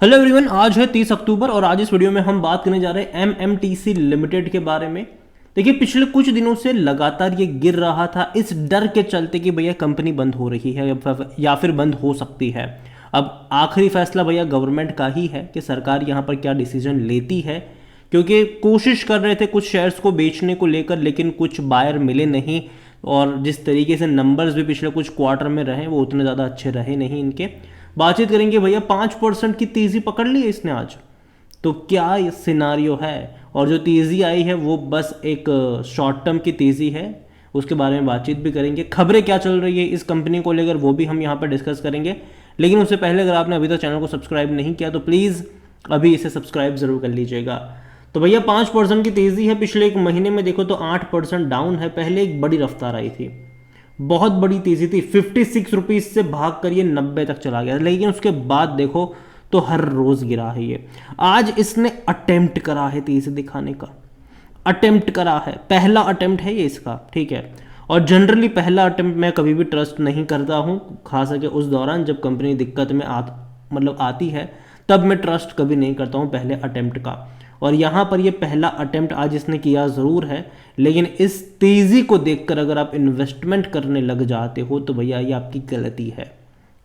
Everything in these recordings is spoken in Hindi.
हेलो एवरीवन, आज है 30 अक्टूबर और आज इस वीडियो में हम बात करने जा रहे हैं एमएमटीसी लिमिटेड के बारे में। देखिए, पिछले कुछ दिनों से लगातार ये गिर रहा था इस डर के चलते कि भैया कंपनी बंद हो रही है या फिर बंद हो सकती है। अब आखिरी फैसला भैया गवर्नमेंट का ही है कि सरकार यहाँ पर क्या डिसीजन लेती है, क्योंकि कोशिश कर रहे थे कुछ शेयर्स को बेचने को लेकर, लेकिन कुछ बायर मिले नहीं। और जिस तरीके से नंबर्स भी पिछले कुछ क्वार्टर में रहे वो उतने ज़्यादा अच्छे रहे नहीं इनके। बातचीत करेंगे भैया, 5% की तेज़ी पकड़ ली है इसने आज, तो क्या सिनारियो है। और जो तेज़ी आई है वो बस एक शॉर्ट टर्म की तेज़ी है, उसके बारे में बातचीत भी करेंगे। खबरें क्या चल रही है इस कंपनी को लेकर वो भी हम यहाँ पर डिस्कस करेंगे। लेकिन उससे पहले अगर आपने अभी तक चैनल को सब्सक्राइब नहीं किया तो प्लीज़ अभी इसे सब्सक्राइब ज़रूर कर लीजिएगा। तो भैया 5% की तेज़ी है, पिछले एक महीने में देखो तो 8% डाउन है। पहले एक बड़ी रफ्तार आई थी, बहुत बड़ी तेज़ी थी, 56 रुपीज़ से भाग कर ये 90 तक चला गया, लेकिन उसके बाद देखो तो हर रोज़ गिरा है ये। आज इसने अटेम्प्ट करा है तेज़ी दिखाने का, अटेम्प्ट करा है, पहला अटेम्प्ट है ये इसका, ठीक है। और जनरली पहला अटेम्प्ट मैं कभी भी ट्रस्ट नहीं करता हूँ, खास करके उस दौरान जब कंपनी दिक्कत में आती है, तब मैं ट्रस्ट कभी नहीं करता हूँ पहले अटेम्प्ट का। और यहाँ पर ये पहला अटेम्प्ट आज इसने किया ज़रूर है, लेकिन इस तेज़ी को देखकर अगर आप इन्वेस्टमेंट करने लग जाते हो तो भैया ये आपकी गलती है,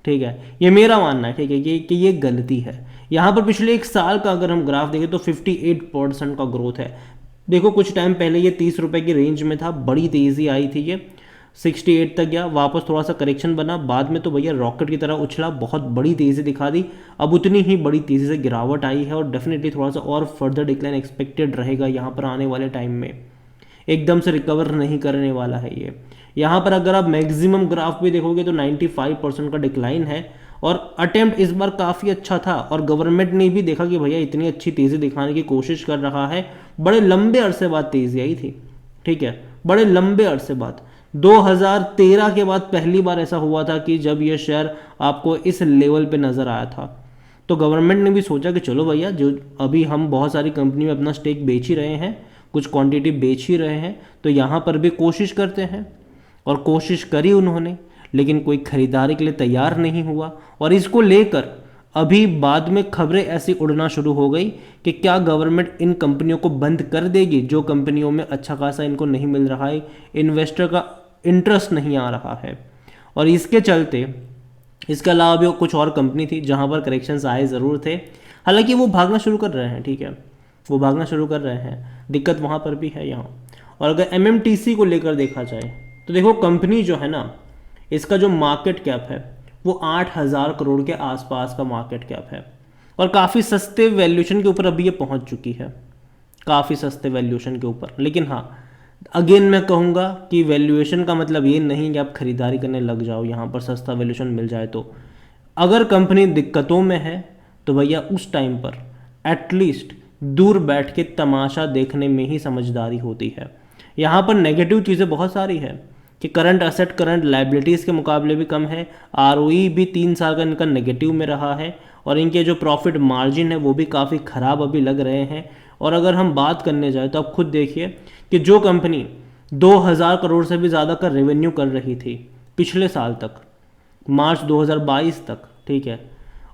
ठीक है। ये मेरा मानना है, ठीक है, कि ये गलती है। यहाँ पर पिछले एक साल का अगर हम ग्राफ देखें तो 58% का ग्रोथ है। देखो कुछ टाइम पहले ये 30 रुपये की रेंज में था, बड़ी तेज़ी आई थी, ये 68 तक गया, वापस थोड़ा सा करेक्शन बना, बाद में तो भैया रॉकेट की तरह उछला, बहुत बड़ी तेज़ी दिखा दी। अब उतनी ही बड़ी तेज़ी से गिरावट आई है और डेफिनेटली थोड़ा सा और फर्दर डिक्लाइन एक्सपेक्टेड रहेगा यहाँ पर आने वाले टाइम में। एकदम से रिकवर नहीं करने वाला है ये। यहाँ पर अगर आप मैक्सिमम ग्राफ भी देखोगे तो 95% का डिक्लाइन है। और अटेम्प्ट इस बार काफ़ी अच्छा था और गवर्नमेंट ने भी देखा कि भैया इतनी अच्छी तेज़ी दिखाने की कोशिश कर रहा है, बड़े लंबे अरसे बाद तेज़ी आई थी, ठीक है, बड़े लंबे अरसे बाद। 2013 के बाद पहली बार ऐसा हुआ था कि जब ये शेयर आपको इस लेवल पे नज़र आया था। तो गवर्नमेंट ने भी सोचा कि चलो भैया, जो अभी हम बहुत सारी कंपनी में अपना स्टेक बेच ही रहे हैं, कुछ क्वांटिटी बेच ही रहे हैं, तो यहाँ पर भी कोशिश करते हैं। और कोशिश करी उन्होंने, लेकिन कोई खरीदारी के लिए तैयार नहीं हुआ। और इसको लेकर अभी बाद में खबरें ऐसी उड़ना शुरू हो गई कि क्या गवर्नमेंट इन कंपनियों को बंद कर देगी, जो कंपनियों में अच्छा खासा इनको नहीं मिल रहा है, इन्वेस्टर का इंटरेस्ट नहीं आ रहा है। और इसके चलते इसके अलावा भी कुछ और कंपनी थी जहां पर करेक्शंस आए ज़रूर थे, हालांकि वो भागना शुरू कर रहे हैं, ठीक है, वो भागना शुरू कर रहे हैं। दिक्कत वहाँ पर भी है यहाँ। और अगर एमएमटीसी को लेकर देखा जाए तो देखो कंपनी जो है ना, इसका जो मार्केट कैप है वो 8,000 करोड़ के आसपास का मार्केट कैप है और काफ़ी सस्ते वैल्यूएशन के ऊपर अभी ये पहुंच चुकी है, काफ़ी सस्ते वैल्यूएशन के ऊपर। लेकिन हाँ, अगेन मैं कहूँगा कि वैल्यूएशन का मतलब ये नहीं कि आप खरीदारी करने लग जाओ यहाँ पर सस्ता वैल्यूएशन मिल जाए तो। अगर कंपनी दिक्कतों में है तो भैया उस टाइम पर एटलीस्ट दूर बैठ के तमाशा देखने में ही समझदारी होती है। यहाँ पर नेगेटिव चीज़ें बहुत सारी है कि करंट असेट करंट लाइबिलिटीज़ के मुकाबले भी कम है, आरओई भी 3 साल का इनका नेगेटिव में रहा है और इनके जो प्रॉफिट मार्जिन है वो भी काफ़ी ख़राब अभी लग रहे हैं। और अगर हम बात करने जाए तो आप खुद देखिए कि जो कंपनी 2,000 करोड़ से भी ज़्यादा का रेवेन्यू कर रही थी पिछले साल तक, मार्च 2022 तक, ठीक है,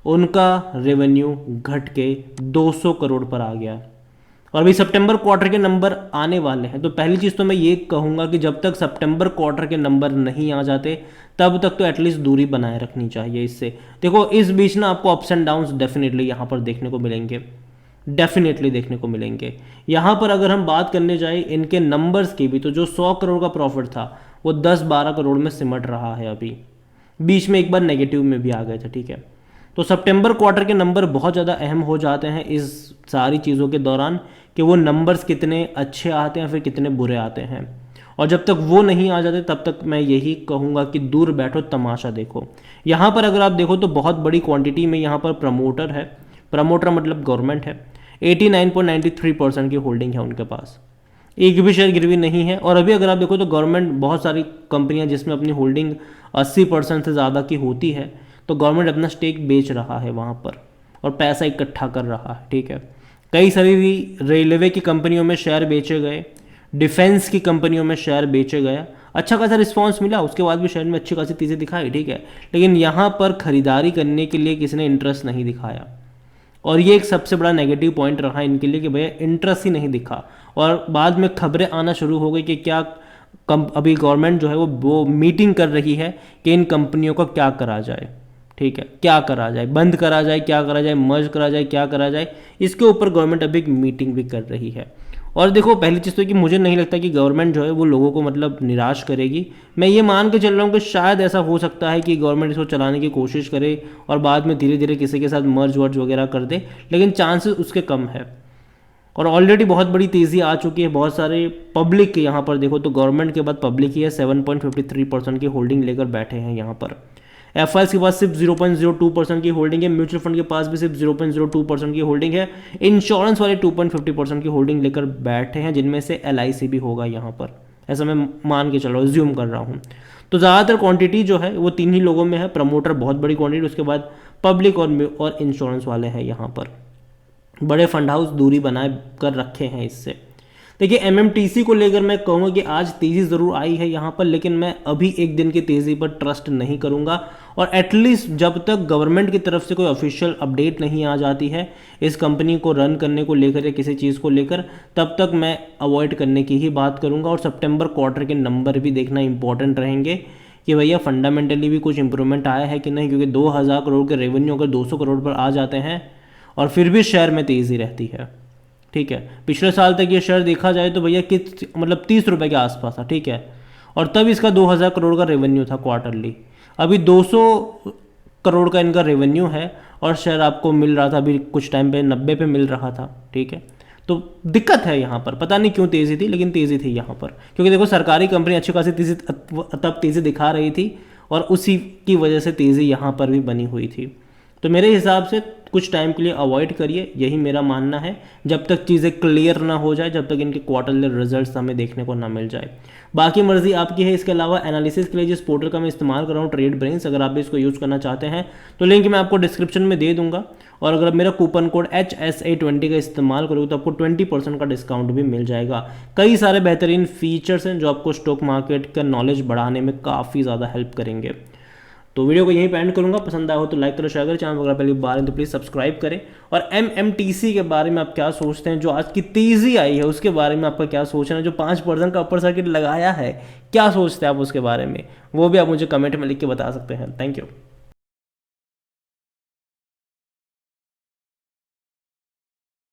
उनका रेवेन्यू घट के 200 करोड़ पर आ गया। और अभी सितंबर क्वार्टर के नंबर आने वाले हैं, तो पहली चीज़ तो मैं ये कहूँगा कि जब तक सितंबर क्वार्टर के नंबर नहीं आ जाते तब तक तो एटलीस्ट दूरी बनाए रखनी चाहिए इससे। देखो इस बीच ना आपको अप्स एंड डाउन्स डेफिनेटली यहाँ पर देखने को मिलेंगे, डेफिनेटली देखने को मिलेंगे। यहाँ पर अगर हम बात करने जाए इनके नंबर्स की भी, तो जो 100 करोड़ का प्रॉफिट था वो 10-12 करोड़ में सिमट रहा है अभी, बीच में एक बार नेगेटिव में भी आ गए थे, ठीक है। तो सितंबर क्वार्टर के नंबर बहुत ज़्यादा अहम हो जाते हैं इस सारी चीज़ों के दौरान कि वो नंबर्स कितने अच्छे आते हैं फिर कितने बुरे आते हैं। और जब तक वो नहीं आ जाते तब तक मैं यही कहूँगा कि दूर बैठो तमाशा देखो। यहाँ पर अगर आप देखो तो बहुत बड़ी क्वांटिटी में यहाँ पर प्रमोटर है, प्रमोटर मतलब गवर्नमेंट है, 89.93% की होल्डिंग है उनके पास, एक भी शेयर गिरवी नहीं है। और अभी अगर आप देखो तो गवर्नमेंट बहुत सारी कंपनियां जिसमें अपनी होल्डिंग 80% से ज़्यादा की होती है, तो गवर्नमेंट अपना स्टेक बेच रहा है वहाँ पर और पैसा इकट्ठा कर रहा है, ठीक है। कई सारी रेलवे की कंपनियों में शेयर बेचे गए, डिफेंस की कंपनियों में शेयर बेचे गए, अच्छा खासा रिस्पांस मिला, उसके बाद भी शेयर में अच्छी खासी तेज़ी दिखाई, ठीक है। लेकिन यहाँ पर खरीदारी करने के लिए किसी ने इंटरेस्ट नहीं दिखाया और ये एक सबसे बड़ा नेगेटिव पॉइंट रहा इनके लिए कि भैया इंटरेस्ट ही नहीं दिखा। और बाद में खबरें आना शुरू हो गई कि क्या अभी गवर्नमेंट जो है वो मीटिंग कर रही है कि इन कंपनियों का क्या करा जाए, ठीक है, क्या करा जाए, बंद करा जाए, क्या करा जाए, मर्ज करा जाए, क्या करा जाए, इसके ऊपर गवर्नमेंट अभी एक मीटिंग भी कर रही है। और देखो पहली चीज़ तो कि मुझे नहीं लगता कि गवर्नमेंट जो है वो लोगों को मतलब निराश करेगी। मैं ये मान के चल रहा हूँ कि शायद ऐसा हो सकता है कि गवर्नमेंट इसको चलाने की कोशिश करे और बाद में धीरे धीरे किसी के साथ मर्ज वर्ज वगैरह कर दे, लेकिन चांसेस उसके कम है। और ऑलरेडी बहुत बड़ी तेज़ी आ चुकी है। बहुत सारे पब्लिक यहाँ पर देखो तो गवर्नमेंट के बाद पब्लिक ही है 7.53% की होल्डिंग लेकर बैठे हैं यहाँ पर। एफआईएस के पास सिर्फ 0.02% की होल्डिंग है, म्यूचुअल फंड के पास भी सिर्फ 0.02% की होल्डिंग है, इंश्योरेंस वाले 2.50% की होल्डिंग लेकर बैठे हैं, जिनमें से एलआईसी भी होगा यहाँ पर, ऐसा मैं मान के चल रहा हूँ, ज्यूम कर रहा हूँ। तो ज़्यादातर क्वांटिटी जो है वो 3 ही लोगों में है, प्रमोटर बहुत बड़ी क्वांटिटी, उसके बाद पब्लिक और इंश्योरेंस वाले हैं यहाँ पर। बड़े फंड हाउस दूरी बनाए कर रखे हैं इससे। देखिए एमएमटीसी को लेकर मैं कहूँगा कि आज तेज़ी ज़रूर आई है यहाँ पर, लेकिन मैं अभी एक दिन की तेज़ी पर ट्रस्ट नहीं करूँगा। और एटलीस्ट जब तक गवर्नमेंट की तरफ से कोई ऑफिशियल अपडेट नहीं आ जाती है इस कंपनी को रन करने को लेकर या किसी चीज़ को लेकर, तब तक मैं अवॉइड करने की ही बात करूँगा। और सितंबर क्वार्टर के नंबर भी देखना इंपॉर्टेंट रहेंगे कि भैया फंडामेंटली भी कुछ इंप्रूवमेंट आया है कि नहीं, क्योंकि 2000 करोड़ के रेवेन्यू अगर 200 करोड़ पर आ जाते हैं और फिर भी शेयर में तेज़ी रहती है, ठीक है। पिछले साल तक ये शेयर देखा जाए तो भैया मतलब 30 रुपये के आसपास था, ठीक है, और तब इसका 2000 करोड़ का रेवेन्यू था क्वार्टरली। अभी 200 करोड़ का इनका रेवेन्यू है और शेयर आपको मिल रहा था अभी कुछ टाइम पे 90 पे मिल रहा था, ठीक है। तो दिक्कत है यहाँ पर, पता नहीं क्यों तेज़ी थी, लेकिन तेज़ी थी यहाँ पर, क्योंकि देखो सरकारी कंपनी अच्छी खासी तेज़ी तब तेज़ी दिखा रही थी और उसी की वजह से तेज़ी यहाँ पर भी बनी हुई थी। तो मेरे हिसाब से कुछ टाइम के लिए अवॉइड करिए, यही मेरा मानना है, जब तक चीज़ें क्लियर ना हो जाए, जब तक इनके क्वार्टरली रिजल्ट्स हमें देखने को ना मिल जाए। बाकी मर्जी आपकी है। इसके अलावा एनालिसिस के लिए जिस पोर्टल का मैं इस्तेमाल कर रहा हूँ ट्रेड ब्रेन्स, अगर आप भी इसको यूज़ करना चाहते हैं तो लिंक मैं आपको डिस्क्रिप्शन में दे दूंगा। और अगर मेरा कूपन कोड HSA20 का इस्तेमाल करोगे तो आपको 20% का डिस्काउंट भी मिल जाएगा। कई सारे बेहतरीन फीचर्स हैं जो आपको स्टॉक मार्केट का नॉलेज बढ़ाने में काफ़ी ज़्यादा हेल्प करेंगे। तो वीडियो को यहीं पे एंड करूंगा। पसंद आया हो तो लाइक करो, शेयर करो, चैनल अगर पहली बार है तो प्लीज़ सब्सक्राइब करें। और एमएमटीसी के बारे में आप क्या सोचते हैं, जो आज की तेज़ी आई है उसके बारे में आपका क्या सोचना है, जो 5% का अपर सर्किट लगाया है क्या सोचते हैं आप उसके बारे में, वो भी आप मुझे कमेंट में लिख के बता सकते हैं। Thank you.